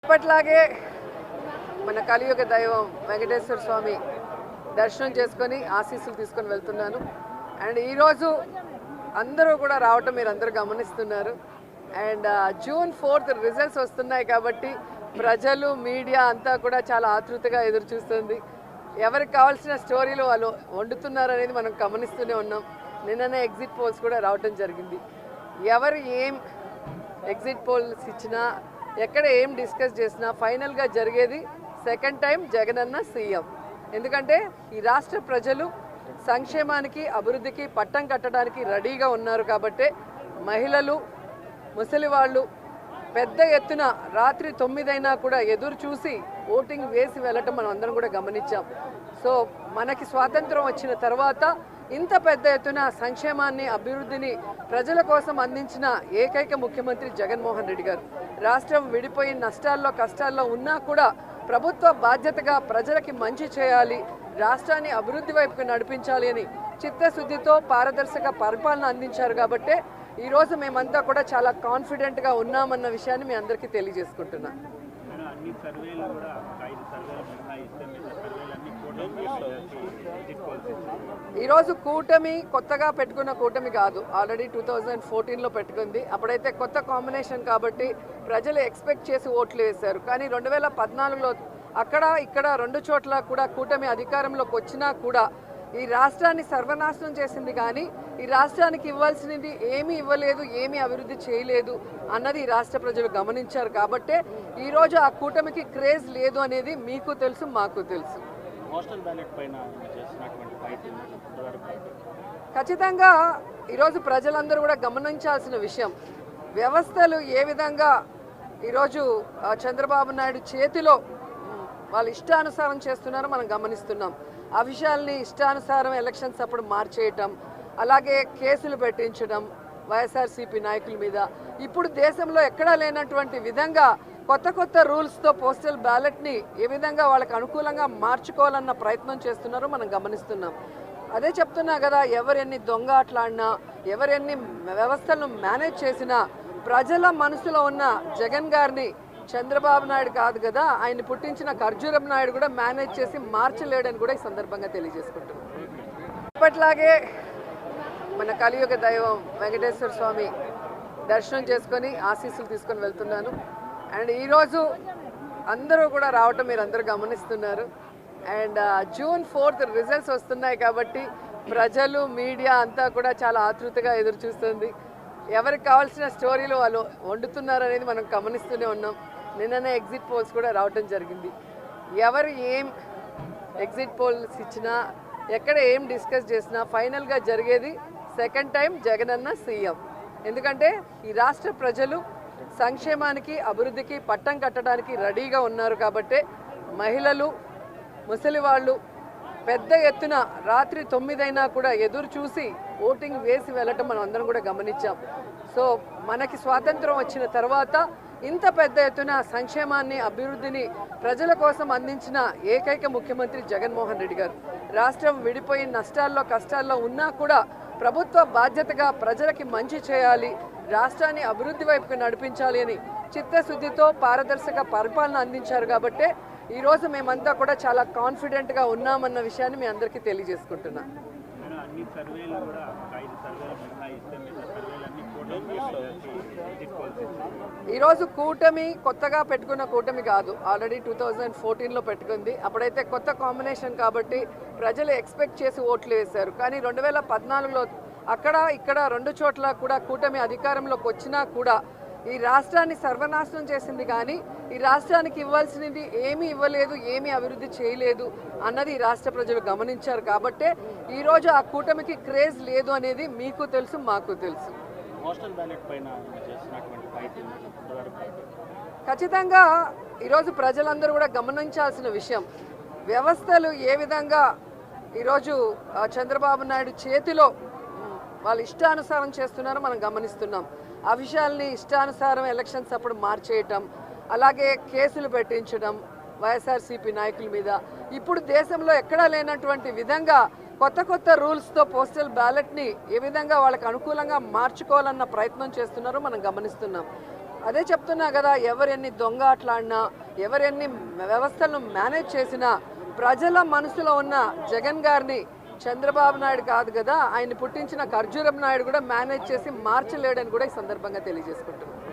ఇప్పట్లాగే మన కలియుగ దైవం వెంకటేశ్వర స్వామి దర్శనం చేసుకొని ఆశీస్సులు తీసుకొని వెళ్తున్నాను. అండ్ ఈరోజు అందరూ కూడా రావటం మీరు అందరూ గమనిస్తున్నారు. అండ్ జూన్ 4th రిజల్ట్స్ వస్తున్నాయి కాబట్టి ప్రజలు మీడియా అంతా కూడా చాలా ఆతృతగా ఎదురు చూస్తుంది. ఎవరికి కావాల్సిన స్టోరీలు వాళ్ళు వండుతున్నారు అనేది మనం గమనిస్తూనే ఉన్నాం. నిన్ననే ఎగ్జిట్ పోల్స్ కూడా రావటం జరిగింది. ఎవరు ఏం ఎగ్జిట్ పోల్స్ ఇచ్చినా ఎక్కడ ఏం డిస్కస్ చేసినా ఫైనల్గా జరిగేది సెకండ్ టైం జగనన్న సీఎం. ఎందుకంటే ఈ రాష్ట్ర ప్రజలు సంక్షేమానికి అభివృద్ధికి పట్టం కట్టడానికి రెడీగా ఉన్నారు కాబట్టి మహిళలు ముసలి వాళ్ళు పెద్ద ఎత్తున రాత్రి 9 అయినా కూడా ఎదురు చూసి ఓటింగ్ వేసి వెళ్ళటం మనం అందరం కూడా గమనించాం. సో మనకి స్వాతంత్రం వచ్చిన తర్వాత ఇంత పెద్ద ఎత్తున సంక్షేమాన్ని అభివృద్ధిని ప్రజల కోసం అందించిన ఏకైక ముఖ్యమంత్రి జగన్మోహన్ రెడ్డి గారు. రాష్ట్రం విడిపోయి నష్టాల్లో కష్టాల్లో ఉన్నా కూడా ప్రభుత్వ బాధ్యతగా ప్రజలకి మంచి చేయాలి, రాష్ట్రాన్ని అభివృద్ధి వైపుకు నడిపించాలి అని చిత్తశుద్ధితో పారదర్శక పరిపాలన అందించారు. కాబట్టి ఈరోజు మేమంతా కూడా చాలా కాన్ఫిడెంట్గా ఉన్నామన్న విషయాన్ని మీ అందరికీ తెలియజేసుకుంటున్నాను. ఈరోజు కూటమి కొత్తగా పెట్టుకున్న కూటమి కాదు, ఆల్రెడీ 2014లో పెట్టుకుంది. అప్పుడైతే కొత్త కాంబినేషన్ కాబట్టి ప్రజలు ఎక్స్పెక్ట్ చేసి ఓట్లు వేశారు. కానీ 2014లో అక్కడ ఇక్కడ 2 చోట్ల కూడా కూటమి అధికారంలోకి వచ్చినా కూడా ఈ రాష్ట్రాన్ని సర్వనాశనం చేసింది. కానీ ఈ రాష్ట్రానికి ఇవ్వాల్సినది ఏమీ ఇవ్వలేదు, ఏమీ అభివృద్ధి చేయలేదు అన్నది ఈ రాష్ట్ర ప్రజలు గమనించారు. కాబట్టే ఈరోజు ఆ కూటమికి క్రేజ్ లేదు అనేది మీకు తెలుసు, మాకు తెలుసు. ఖచ్చితంగా ఈరోజు ప్రజలందరూ కూడా గమనించాల్సిన విషయం, వ్యవస్థలు ఏ విధంగా ఈరోజు చంద్రబాబు నాయుడు చేతిలో వాళ్ళు ఇష్టానుసారం చేస్తున్నారో మనం గమనిస్తున్నాం. ఆ విషయాల్ని ఇష్టానుసారం ఎలక్షన్స్ అప్పుడు మార్చేయటం, అలాగే కేసులు పెట్టించడం వైఎస్ఆర్సీపీ నాయకుల మీద. ఇప్పుడు దేశంలో ఎక్కడా లేనటువంటి విధంగా కొత్త కొత్త రూల్స్తో పోస్టల్ బ్యాలెట్ని ఏ విధంగా వాళ్ళకి అనుకూలంగా మార్చుకోవాలన్న ప్రయత్నం చేస్తున్నారో మనం గమనిస్తున్నాం. అదే చెప్తున్నా కదా, ఎవరెన్ని దొంగ ఆటలాడినా ఎవరెన్ని వ్యవస్థలను మేనేజ్ చేసినా ప్రజల మనసులో ఉన్న జగన్ గారిని చంద్రబాబు నాయుడు కాదు కదా, ఆయన పుట్టించిన ఖర్జూరం నాయుడు కూడా మేనేజ్ చేసి మార్చలేడని కూడా ఈ సందర్భంగా తెలియజేసుకుంటున్నాం. ఇప్పట్లాగే మన కలియుగ దైవం వెంకటేశ్వర స్వామి దర్శనం చేసుకొని ఆశీస్సులు తీసుకొని వెళ్తున్నాను. అండ్ ఈరోజు అందరూ కూడా రావటం మీరు అందరూ గమనిస్తున్నారు. అండ్ జూన్ 4th రిజల్ట్స్ వస్తున్నాయి కాబట్టి ప్రజలు మీడియా అంతా కూడా చాలా ఆతృతగా ఎదురు చూస్తుంది. ఎవరికి కావాల్సిన స్టోరీలు వాళ్ళు వండుతున్నారు అనేది మనం గమనిస్తూనే ఉన్నాం. నిన్ననే ఎగ్జిట్ పోల్స్ కూడా రావటం జరిగింది. ఎవరు ఏం ఎగ్జిట్ పోల్స్ ఇచ్చినా ఎక్కడ ఏం డిస్కస్ చేసినా ఫైనల్గా జరిగేది సెకండ్ టైం జగనన్న సీఎం. ఎందుకంటే ఈ రాష్ట్ర ప్రజలు సంక్షేమానికి అభివృద్ధికి పట్టం కట్టడానికి రెడీగా ఉన్నారు కాబట్టి మహిళలు ముసలి వాళ్ళు పెద్ద ఎత్తున రాత్రి 9 అయినా కూడా ఎదురు చూసి ఓటింగ్ వేసి వెళ్ళటం మనం అందరం కూడా గమనించాం. సో మనకి స్వాతంత్రం వచ్చిన తర్వాత ఇంత పెద్ద ఎత్తున సంక్షేమాన్ని అభివృద్ధిని ప్రజల కోసం అందించిన ఏకైక ముఖ్యమంత్రి జగన్మోహన్ రెడ్డి గారు. రాష్ట్రం విడిపోయి నష్టాల్లో కష్టాల్లో ఉన్నా కూడా ప్రభుత్వ బాధ్యతగా ప్రజలకి మంచి చేయాలి, రాష్ట్రాన్ని అభివృద్ధి వైపుకు నడిపించాలి అని చిత్తశుద్ధితో పారదర్శక పరిపాలన అందించారు. కాబట్టి ఈరోజు మేమంతా కూడా చాలా కాన్ఫిడెంట్గా ఉన్నామన్న విషయాన్ని మీ అందరికీ తెలియజేసుకుంటున్నాను. ఈరోజు కూటమి కొత్తగా పెట్టుకున్న కూటమి కాదు, ఆల్రెడీ 2014లో పెట్టుకుంది. అప్పుడైతే కొత్త కాంబినేషన్ కాబట్టి ప్రజలు ఎక్స్పెక్ట్ చేసి ఓట్లు వేశారు. కానీ 2014లో అక్కడ ఇక్కడ 2 చోట్ల కూడా కూటమి అధికారంలోకి వచ్చినా కూడా ఈ రాష్ట్రాన్ని సర్వనాశనం చేసింది. కానీ ఈ రాష్ట్రానికి ఇవ్వాల్సినది ఏమీ ఇవ్వలేదు, ఏమీ అభివృద్ధి చేయలేదు అన్నది ఈ రాష్ట్ర ప్రజలు గమనించారు. కాబట్టే ఈరోజు ఆ కూటమికి క్రేజ్ లేదు అనేది మీకు తెలుసు, మాకు తెలుసు. ఖచ్చితంగా ఈరోజు ప్రజలందరూ కూడా గమనించాల్సిన విషయం, వ్యవస్థలు ఏ విధంగా ఈరోజు చంద్రబాబు నాయుడు చేతిలో వాళ్ళు ఇష్టానుసారం చేస్తున్నారో మనం గమనిస్తున్నాం. ఆ విషయాల్ని ఇష్టానుసారం ఎలక్షన్స్ అప్పుడు మార్చేయటం, అలాగే కేసులు పెట్టించడం వైఎస్ఆర్సీపీ నాయకుల మీద. ఇప్పుడు దేశంలో ఎక్కడా లేనటువంటి విధంగా కొత్త కొత్త రూల్స్తో పోస్టల్ బ్యాలెట్ని ఏ విధంగా వాళ్ళకి అనుకూలంగా మార్చుకోవాలన్న ప్రయత్నం చేస్తున్నారో మనం గమనిస్తున్నాం. అదే చెప్తున్నా కదా, ఎవరెన్ని దొంగ ఆటలాడినా, ఎవరెన్ని వ్యవస్థలను మేనేజ్ చేసినా ప్రజల మనసులో ఉన్న జగన్ గారిని చంద్రబాబు నాయుడు కాదు కదా, ఆయన పుట్టించిన ఖర్జూరం నాయుడు కూడా మేనేజ్ చేసి మార్చలేడని కూడా ఈ సందర్భంగా తెలియజేసుకుంటున్నాను.